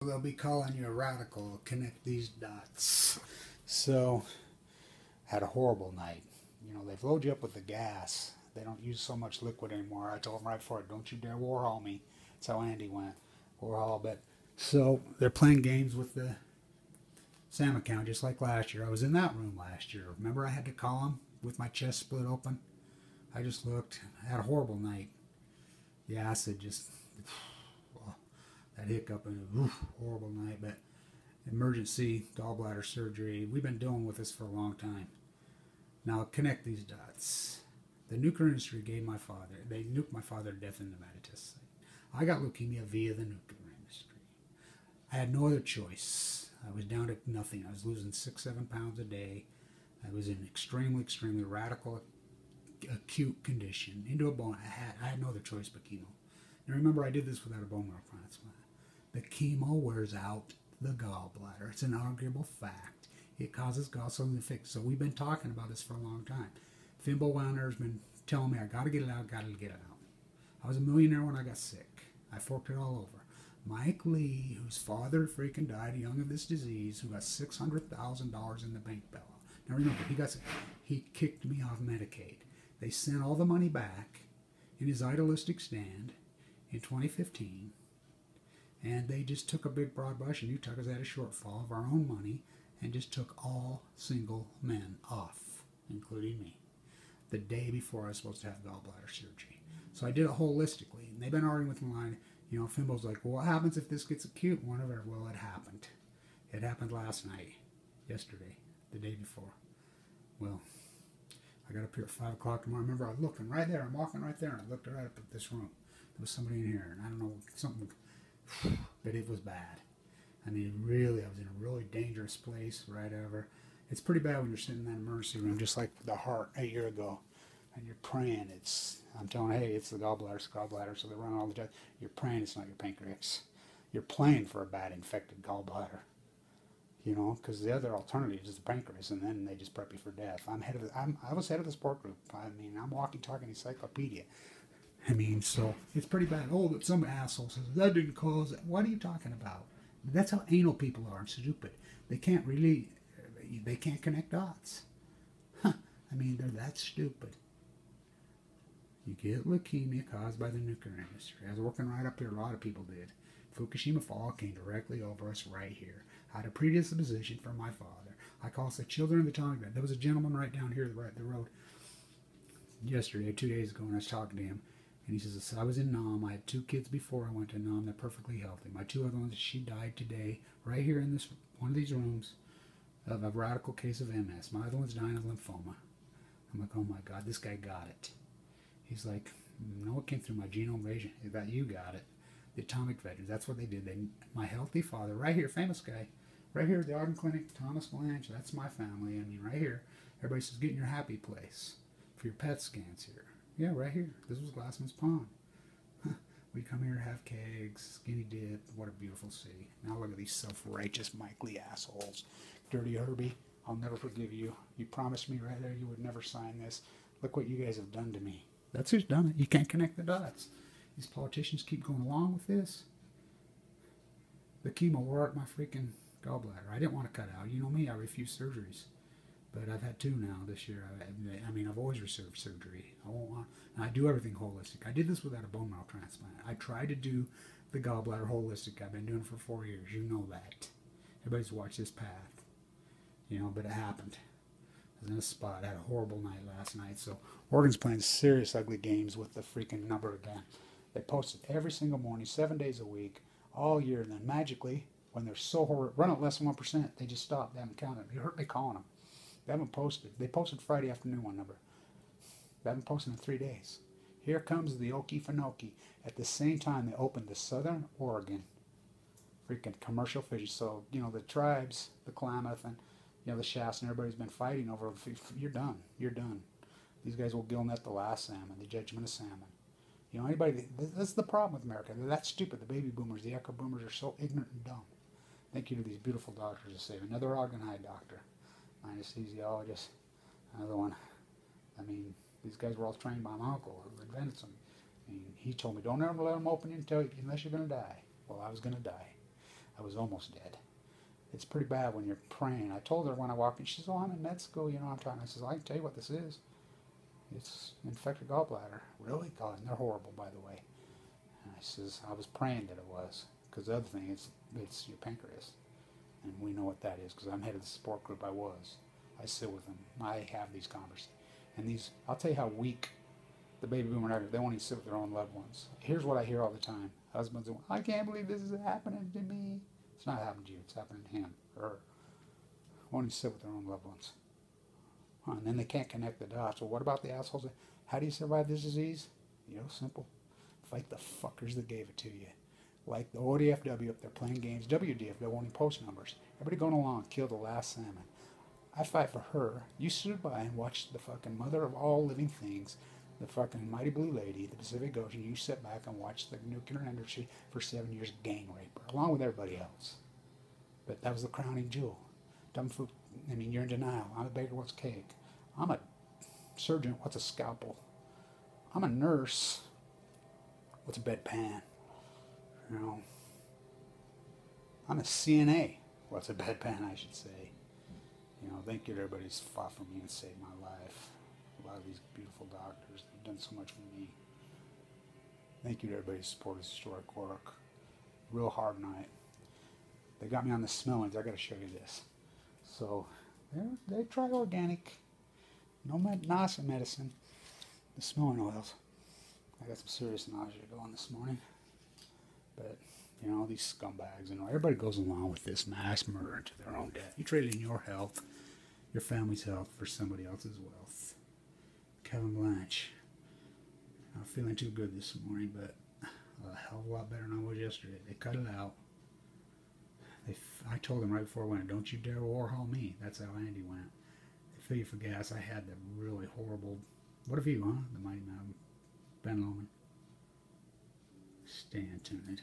They'll be calling you a radical. Connect these dots. So, had a horrible night. You know, they've loaded you up with the gas. They don't use so much liquid anymore. I told them right before, don't you dare Warhol me. That's how Andy went. Warhol, but so they're playing games with the SAM account just like last year. I was in that room last year. Remember I had to call him with my chest split open? I just looked. I had a horrible night. The acid just, that hiccup and horrible night. But emergency gallbladder surgery. We've been dealing with this for a long time. Now connect these dots. The nuclear industry they nuked my father to death in the Nevada test site. I got leukemia via the nuclear industry. I had no other choice. I was down to nothing. I was losing 6-7 pounds a day. I was in extremely radical acute condition, into a bone. I had no other choice but chemo. Now remember, I did this without a bone marrow transplant. The chemo wears out the gallbladder. It's an arguable fact. It causes gallstones to fix. So we've been talking about this for a long time. Fimbo Wowner's been telling me I got to get it out, I was a millionaire when I got sick. I forked it all over. Mike Lee, whose father freaking died young of this disease, who got $600,000 in the bank bailout. Now remember, he kicked me off Medicaid. They sent all the money back in his idealistic stand in 2015, and they just took a big broad brush, and Utah has had a shortfall of our own money, and just took all single men off, including me, the day before I was supposed to have gallbladder surgery. So I did it holistically, and they've been arguing with me line. You know, Fimbo's like, well, what happens if this gets acute? Whatever. Well, it happened. It happened last night, yesterday, the day before. Well, I got up here at 5 o'clock tomorrow. I remember I was looking right there. I'm walking right there, and I looked right up at this room. There was somebody in here, and I don't know, something, but it was bad. I mean, really, I was in a really dangerous place right over. It's pretty bad when you're sitting in that emergency room, just like the heart a year ago, and you're praying. I'm telling, hey, it's the gallbladder, so they run all the time. You're praying it's not your pancreas. You're playing for a bad infected gallbladder, you know, because the other alternative is the pancreas, and then they just prep you for death. I was head of the support group. I mean, I'm walking, talking encyclopedia. I mean, so it's pretty bad. Oh, but some asshole says that didn't cause it. What are you talking about? That's how anal people are, stupid. They can't connect dots. Huh. I mean, they're that stupid. You get leukemia caused by the nuclear industry. I was working right up here. A lot of people did. Fukushima fall came directly over us right here. I had a predisposition from my father. I caused the children of the atomic bomb. There was a gentleman right down here, right the road, yesterday, 2 days ago, when I was talking to him. And he says, I was in Nam. I had 2 kids before I went to Nam. They're perfectly healthy. My 2 other ones, she died today, right here in this one of these rooms, of a radical case of MS. My other one's dying of lymphoma. I'm like, oh my God, this guy got it. He's like, no, it came through my genome invasion. That you got it. The atomic veterans, that's what they did. My healthy father, right here, famous guy, right here at the Arden Clinic, Thomas Blanch, that's my family. I mean, right here. Everybody says, get in your happy place for your PET scans here. Yeah, right here. This was Glassman's Pond. We come here to have kegs, skinny dip. What a beautiful city. Now look at these self-righteous Mike Lee assholes. Dirty Herbie, I'll never forgive you. You promised me right there you would never sign this. Look what you guys have done to me. That's who's done it. You can't connect the dots. These politicians keep going along with this. The chemo wore out my freaking gallbladder. I didn't want to cut out. You know me, I refuse surgeries. But I've had 2 now this year. I mean, I've always reserved surgery. I do everything holistic. I did this without a bone marrow transplant. I tried to do the gallbladder holistic. I've been doing it for 4 years. You know that. Everybody's watched this path. You know, but it happened. I was in a spot. I had a horrible night last night. So Oregon's playing serious ugly games with the freaking number again. They post it every single morning, 7 days a week, all year. And then magically, when they're so horrible, run at less than 1%, they just stop. They haven't counted. You heard me calling them. They haven't posted. They posted Friday afternoon one number. They haven't posted in 3 days. Here comes the Okefenokee. At the same time, they opened the Southern Oregon freaking commercial fishing. So, you know, the tribes, the Klamath, and, you know, the Shasta, and everybody's been fighting over, you're done. You're done. These guys will gill net the last salmon, the judgment of salmon. You know, anybody, that's the problem with America. They're that stupid. The baby boomers, the echo boomers are so ignorant and dumb. Thank you to these beautiful doctors to save. Another Ogden High doctor. Anesthesiologist, another one. I mean, these guys were all trained by my uncle who invented them. I mean, he told me, don't ever let them open you unless you're going to die. Well, I was going to die. I was almost dead. It's pretty bad when you're praying. I told her when I walked in, she says, oh, I'm in med school, you know, I'm trying. I says, I can tell you what this is. It's infected gallbladder. Really? God, and they're horrible, by the way. And I says, I was praying that it was. Because the other thing is, it's your pancreas. And we know what that is, because I'm head of the support group. I was. I sit with them. I have these conversations. And these, I'll tell you how weak the baby boomer are. They won't even sit with their own loved ones. Here's what I hear all the time. Husbands are, I can't believe this is happening to me. It's not happening to you. It's happening to him or her. Won't even sit with their own loved ones. And then they can't connect the dots. Well, what about the assholes? How do you survive this disease? You know, simple. Fight the fuckers that gave it to you. Like the ODFW up there playing games. WDFW won't even post numbers. Everybody going along, kill the last salmon. I fight for her. You stood by and watched the fucking mother of all living things, the fucking mighty blue lady, the Pacific Ocean. You sit back and watch the nuclear industry for 7 years gang rape her, along with everybody else. But that was the crowning jewel. Dumb food. I mean, you're in denial. I'm a baker. What's cake? I'm a surgeon. What's a scalpel? I'm a nurse. What's a bedpan? You know. I'm a CNA. What's a bedpan, I should say. You know, thank you to everybody who's fought for me and saved my life. A lot of these beautiful doctors, they've done so much for me. Thank you to everybody who supported historic work. Real hard night. They got me on the smellings. I got to show you this. So, they try organic. No NASA medicine. The smelling oils. I got some serious nausea going this morning. But, you know, these scumbags, you know, everybody goes along with this mass murder to their own death. You trade in your health, your family's health, for somebody else's wealth. Kevin Blanch. Not feeling too good this morning, but a hell of a lot better than I was yesterday. They cut it out. I told them right before I went, don't you dare Warhol me. That's how Andy went. They fill you for gas. I had the really horrible, what of you, huh? The mighty man, Ben Loman. Stay tuned.